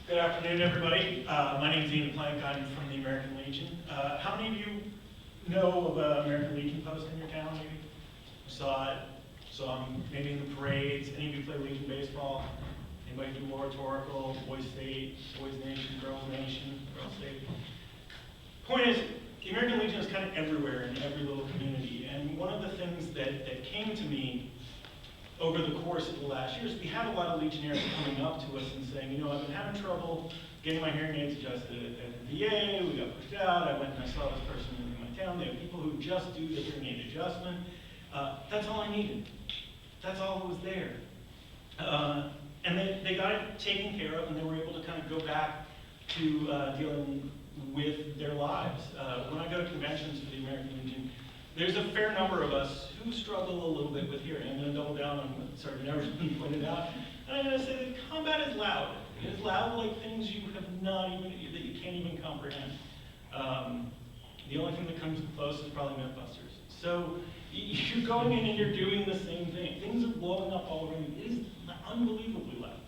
Good afternoon, everybody. My name is DePlanque. I'm from the American Legion. How many of you know of an American Legion post in your town, maybe? Saw it. Saw them maybe in the parades. Any of you play Legion baseball? Anybody do oratorical, Boys State, Boys Nation, Girls State? Point is, the American Legion is kind of everywhere in every little community. And one of the things that came to me over the course of the last years, we had a lot of Legionnaires coming up to us and saying, you know, I've been having trouble getting my hearing aids adjusted at the VA, we got pushed out, I went and I saw this person in my town. They have people who just do the hearing aid adjustment. That's all I needed. That's all that was there. And they got it taken care of, and they were able to kind of go back to dealing with their lives. When I go to conventions for the American Legion, there's a fair number of us who struggle a little bit with hearing. I'm going to double down on what Sergeant Everson pointed out. And I'm going to say that combat is loud. It is loud like things you have not even, that you can't even comprehend. The only thing that comes close is probably Mythbusters. So you're going in and you're doing the same thing. Things are blowing up all around you. It is unbelievably loud.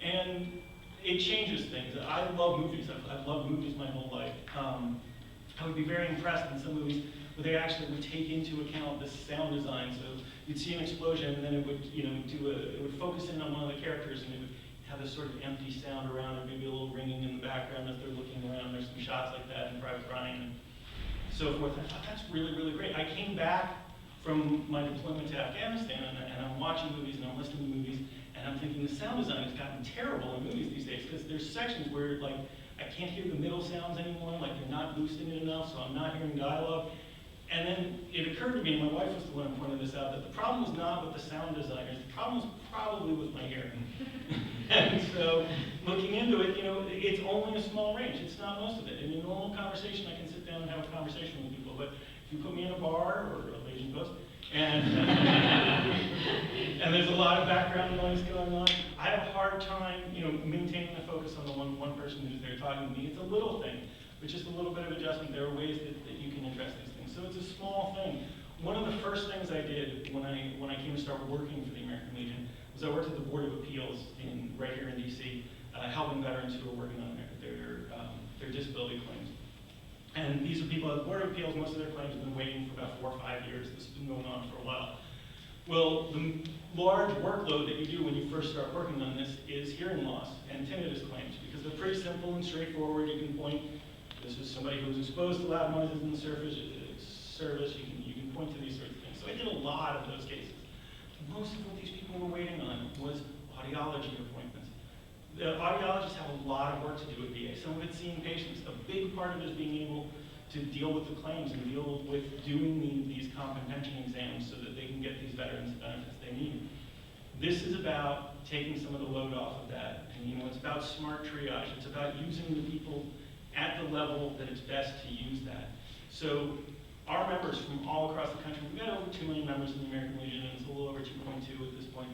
And it changes things. I love movies. I've loved movies my whole life. I would be very impressed in some movies where they actually would take into account the sound design. So you'd see an explosion, and then it would, it would focus in on one of the characters, and it would have this sort of empty sound around it, maybe a little ringing in the background as they're looking around. There's some shots like that in Private Ryan and so forth. I thought that's really, really great. I came back from my deployment to Afghanistan, and I'm watching movies and I'm listening to movies, and I'm thinking the sound design has gotten terrible in movies these days, because there's sections where like I can't hear the middle sounds anymore, like they're not boosting it enough, so I'm not hearing dialogue. And then it occurred to me, and my wife was the one who pointed this out, that the problem was not with the sound designers, the problem was probably with my hearing. And so, looking into it, it's only a small range. It's not most of it. In a normal conversation, I can sit down and have a conversation with people, but if you put me in a bar or a Legion post, and and there's a lot of background noise going on, I have a hard time, maintaining the focus on the one person who's there talking to me. It's a little thing, but just a little bit of adjustment. There are ways that you can address these things. So it's a small thing. One of the first things I did when I came to start working for the American Legion was I worked at the Board of Appeals right here in DC, helping veterans who are working on their disability claims. And these are people at the Board of Appeals. Most of their claims have been waiting for about 4 or 5 years. This has been going on for a while. Well, the large workload that you do when you first start working on this is hearing loss and tinnitus claims, because they're pretty simple and straightforward. You can point, this is somebody who was exposed to loud noises in the service, you can point to these sorts of things. So I did a lot of those cases. Most of what these people were waiting on was audiology appointments. The audiologists have a lot of work to do at VA. Some of it's seeing patients. A big part of it is being able to deal with the claims and deal with doing these comprehension exams so that they can get these veterans the benefits they need. This is about taking some of the load off of that. And it's about smart triage. It's about using the people at the level that it's best to use that. So our members from all across the country, we've got over 2 million members in the American Legion, and it's a little over 2.2 at this point.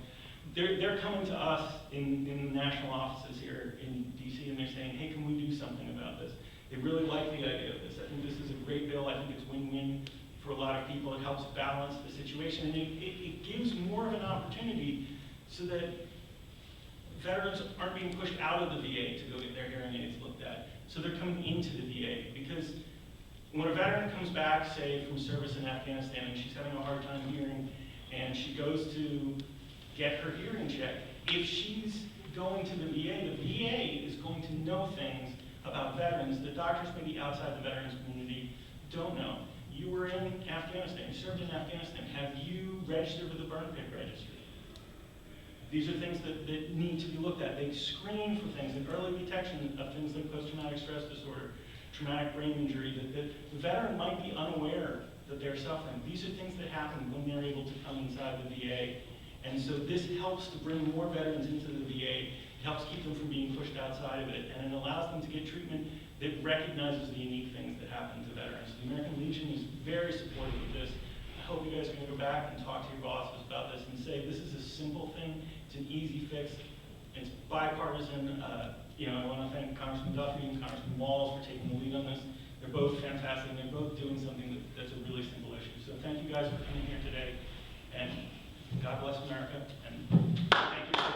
They're coming to us in the national offices here in DC, and they're saying, hey, can we do something about this? They really like the idea of this. I think this is a great bill. I think it's win-win for a lot of people. It helps balance the situation, and it gives more of an opportunity so that veterans aren't being pushed out of the VA to go get their hearing aids looked at. So they're coming into the VA, because when a veteran comes back, say, from service in Afghanistan, and she's having a hard time hearing, and she goes to get her hearing checked, if she's going to the VA is going to know things about veterans that doctors maybe outside the veterans community don't know. You were in Afghanistan, you served in Afghanistan. Have you registered with the burn pit registry? These are things that need to be looked at. They screen for things, and early detection of things like post-traumatic stress disorder, traumatic brain injury, that the veteran might be unaware that they're suffering. These are things that happen when they're able to come inside the VA. And so this helps to bring more veterans into the VA. It helps keep them from being pushed outside of it, and it allows them to get treatment that recognizes the unique things that happen to veterans. The American Legion is very supportive of this. I hope you guys are going to go back and talk to your bosses about this and say this is a simple thing, it's an easy fix, it's bipartisan. I want to thank Congressman Duffy and Congressman Walz for taking the lead on this. They're both fantastic, and they're both doing something that's a really simple issue. So thank you guys for coming here today, and God bless America, and thank you.